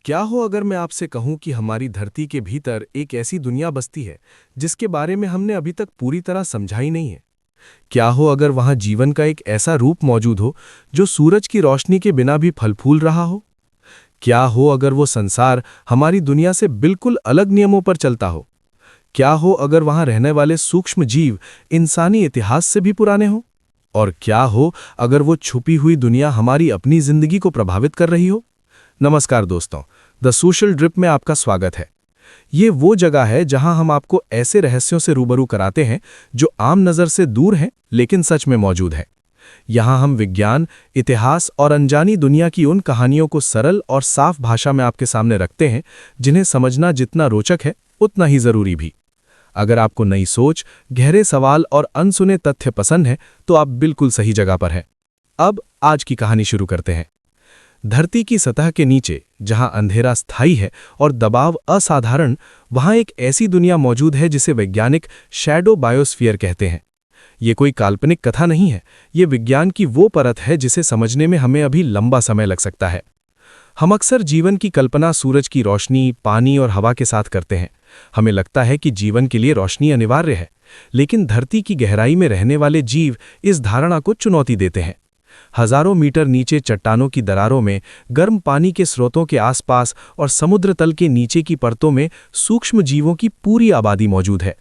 क्या हो अगर मैं आपसे कहूं कि हमारी धरती के भीतर एक ऐसी दुनिया बसती है जिसके बारे में हमने अभी तक पूरी तरह समझा ही नहीं है। क्या हो अगर वहां जीवन का एक ऐसा रूप मौजूद हो जो सूरज की रोशनी के बिना भी फल फूल रहा हो। क्या हो अगर वो संसार हमारी दुनिया से बिल्कुल अलग नियमों पर चलता हो। क्या हो अगर वहां रहने वाले सूक्ष्म जीव इंसानी इतिहास से भी पुराने हो। और क्या हो अगर वो छुपी हुई दुनिया हमारी अपनी जिंदगी को प्रभावित कर रही हो। नमस्कार दोस्तों, द सोशल ड्रिप में आपका स्वागत है। ये वो जगह है जहां हम आपको ऐसे रहस्यों से रूबरू कराते हैं जो आम नज़र से दूर हैं लेकिन सच में मौजूद हैं। यहां हम विज्ञान, इतिहास और अनजानी दुनिया की उन कहानियों को सरल और साफ भाषा में आपके सामने रखते हैं जिन्हें समझना जितना रोचक है उतना ही जरूरी भी। अगर आपको नई सोच, गहरे सवाल और अनसुने तथ्य पसंद हैं तो आप बिल्कुल सही जगह पर हैं। अब आज की कहानी शुरू करते हैं। धरती की सतह के नीचे जहां अंधेरा स्थायी है और दबाव असाधारण, वहां एक ऐसी दुनिया मौजूद है जिसे वैज्ञानिक शैडो बायोस्फीयर कहते हैं। ये कोई काल्पनिक कथा नहीं है, ये विज्ञान की वो परत है जिसे समझने में हमें अभी लंबा समय लग सकता है। हम अक्सर जीवन की कल्पना सूरज की रोशनी, पानी और हवा के साथ करते हैं। हमें लगता है कि जीवन के लिए रोशनी अनिवार्य है, लेकिन धरती की गहराई में रहने वाले जीव इस धारणा को चुनौती देते हैं। हजारों मीटर नीचे चट्टानों की दरारों में, गर्म पानी के स्रोतों के आसपास और समुद्र तल के नीचे की परतों में सूक्ष्म जीवों की पूरी आबादी मौजूद है।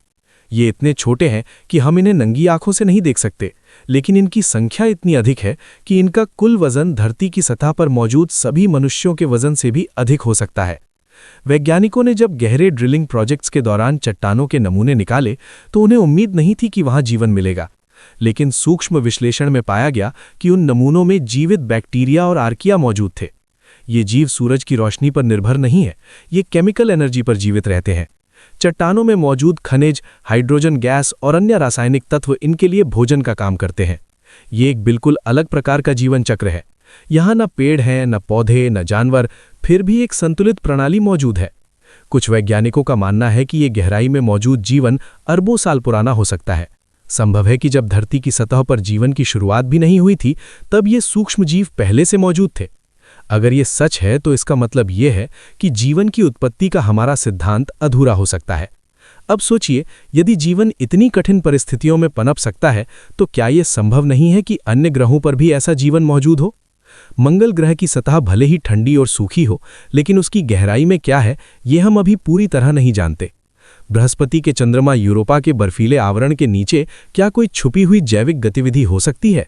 ये इतने छोटे हैं कि हम इन्हें नंगी आंखों से नहीं देख सकते, लेकिन इनकी संख्या इतनी अधिक है कि इनका कुल वजन धरती की सतह पर मौजूद सभी मनुष्यों के वजन से भी अधिक हो सकता है। वैज्ञानिकों ने जब गहरे ड्रिलिंग प्रोजेक्ट्स के दौरान चट्टानों के नमूने निकाले तो उन्हें उम्मीद नहीं थी कि वहां जीवन मिलेगा, लेकिन सूक्ष्म विश्लेषण में पाया गया कि उन नमूनों में जीवित बैक्टीरिया और आर्किया मौजूद थे। ये जीव सूरज की रोशनी पर निर्भर नहीं है, ये केमिकल एनर्जी पर जीवित रहते हैं। चट्टानों में मौजूद खनिज, हाइड्रोजन गैस और अन्य रासायनिक तत्व इनके लिए भोजन का काम करते हैं। ये एक बिल्कुल अलग प्रकार का जीवन चक्र है। यहाँ न पेड़ हैं, न पौधे, न जानवर, फिर भी एक संतुलित प्रणाली मौजूद है। कुछ वैज्ञानिकों का मानना है कि ये गहराई में मौजूद जीवन अरबों साल पुराना हो सकता है। संभव है कि जब धरती की सतह पर जीवन की शुरुआत भी नहीं हुई थी, तब ये सूक्ष्म जीव पहले से मौजूद थे। अगर ये सच है तो इसका मतलब ये है कि जीवन की उत्पत्ति का हमारा सिद्धांत अधूरा हो सकता है। अब सोचिए, यदि जीवन इतनी कठिन परिस्थितियों में पनप सकता है तो क्या यह संभव नहीं है कि अन्य ग्रहों पर भी ऐसा जीवन मौजूद हो। मंगल ग्रह की सतह भले ही ठंडी और सूखी हो, लेकिन उसकी गहराई में क्या है ये हम अभी पूरी तरह नहीं जानते। बृहस्पति के चंद्रमा यूरोपा के बर्फीले आवरण के नीचे क्या कोई छुपी हुई जैविक गतिविधि हो सकती है।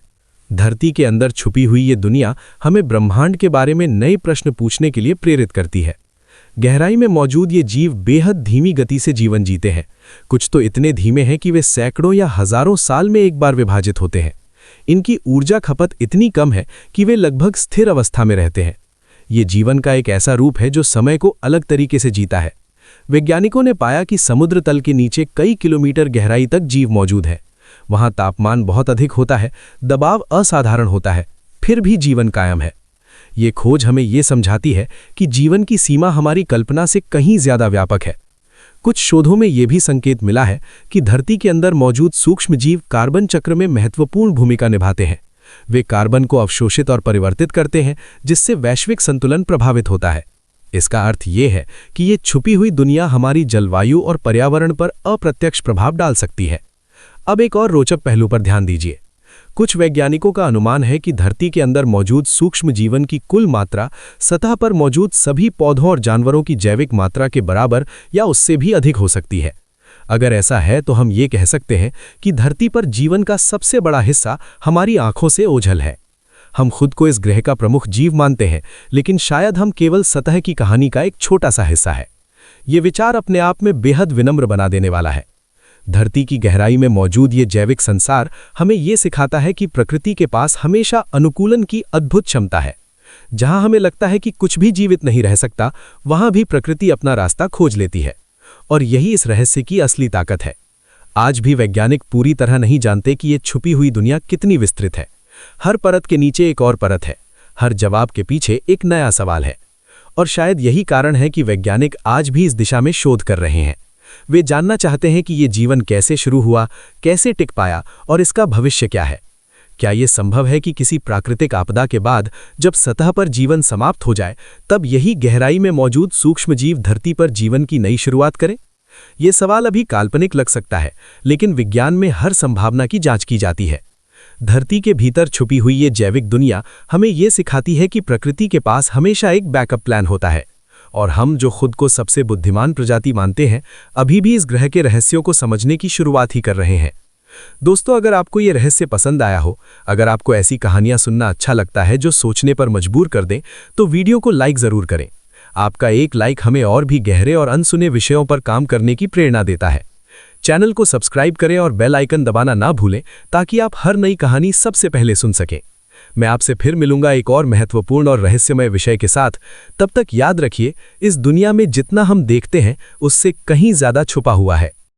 धरती के अंदर छुपी हुई ये दुनिया हमें ब्रह्मांड के बारे में नए प्रश्न पूछने के लिए प्रेरित करती है। गहराई में मौजूद ये जीव बेहद धीमी गति से जीवन जीते हैं। कुछ तो इतने धीमे हैं कि वे सैकड़ों या हजारों साल में एक बार विभाजित होते हैं। इनकी ऊर्जा खपत इतनी कम है कि वे लगभग स्थिर अवस्था में रहते हैं। ये जीवन का एक ऐसा रूप है जो समय को अलग तरीके से जीता है। वैज्ञानिकों ने पाया कि समुद्र तल के नीचे कई किलोमीटर गहराई तक जीव मौजूद है। वहां तापमान बहुत अधिक होता है, दबाव असाधारण होता है, फिर भी जीवन कायम है। ये खोज हमें ये समझाती है कि जीवन की सीमा हमारी कल्पना से कहीं ज्यादा व्यापक है। कुछ शोधों में यह भी संकेत मिला है कि धरती के अंदर मौजूद सूक्ष्म जीव कार्बन चक्र में महत्वपूर्ण भूमिका निभाते हैं। वे कार्बन को अवशोषित और परिवर्तित करते हैं, जिससे वैश्विक संतुलन प्रभावित होता है। इसका अर्थ ये है कि ये छुपी हुई दुनिया हमारी जलवायु और पर्यावरण पर अप्रत्यक्ष प्रभाव डाल सकती है। अब एक और रोचक पहलू पर ध्यान दीजिए। कुछ वैज्ञानिकों का अनुमान है कि धरती के अंदर मौजूद सूक्ष्म जीवन की कुल मात्रा सतह पर मौजूद सभी पौधों और जानवरों की जैविक मात्रा के बराबर या उससे भी अधिक हो सकती है। अगर ऐसा है तो हम ये कह सकते हैं कि धरती पर जीवन का सबसे बड़ा हिस्सा हमारी आंखों से ओझल है। हम खुद को इस ग्रह का प्रमुख जीव मानते हैं, लेकिन शायद हम केवल सतह की कहानी का एक छोटा सा हिस्सा है। ये विचार अपने आप में बेहद विनम्र बना देने वाला है। धरती की गहराई में मौजूद ये जैविक संसार हमें ये सिखाता है कि प्रकृति के पास हमेशा अनुकूलन की अद्भुत क्षमता है। जहां हमें लगता है कि कुछ भी जीवित नहीं रह सकता, वहां भी प्रकृति अपना रास्ता खोज लेती है। और यही इस रहस्य की असली ताकत है। आज भी वैज्ञानिक पूरी तरह नहीं जानते कि ये छुपी हुई दुनिया कितनी विस्तृत है। हर परत के नीचे एक और परत है, हर जवाब के पीछे एक नया सवाल है। और शायद यही कारण है कि वैज्ञानिक आज भी इस दिशा में शोध कर रहे हैं। वे जानना चाहते हैं कि ये जीवन कैसे शुरू हुआ, कैसे टिक पाया और इसका भविष्य क्या है। क्या ये संभव है कि किसी प्राकृतिक आपदा के बाद जब सतह पर जीवन समाप्त हो जाए तब यही गहराई में मौजूद सूक्ष्मजीव धरती पर जीवन की नई शुरुआत करें? ये सवाल अभी काल्पनिक लग सकता है, लेकिन विज्ञान में हर संभावना की जांच की जाती है। धरती के भीतर छुपी हुई ये जैविक दुनिया हमें ये सिखाती है कि प्रकृति के पास हमेशा एक बैकअप प्लान होता है, और हम जो खुद को सबसे बुद्धिमान प्रजाति मानते हैं, अभी भी इस ग्रह के रहस्यों को समझने की शुरुआत ही कर रहे हैं। दोस्तों, अगर आपको ये रहस्य पसंद आया हो, अगर आपको ऐसी कहानियां सुनना अच्छा लगता है जो सोचने पर मजबूर कर दें, तो वीडियो को लाइक जरूर करें। आपका एक लाइक हमें और भी गहरे और अनसुने विषयों पर काम करने की प्रेरणा देता है। चैनल को सब्सक्राइब करें और बेल आइकन दबाना ना भूलें ताकि आप हर नई कहानी सबसे पहले सुन सकें। मैं आपसे फिर मिलूंगा एक और महत्वपूर्ण और रहस्यमय विषय के साथ। तब तक याद रखिए, इस दुनिया में जितना हम देखते हैं उससे कहीं ज्यादा छुपा हुआ है।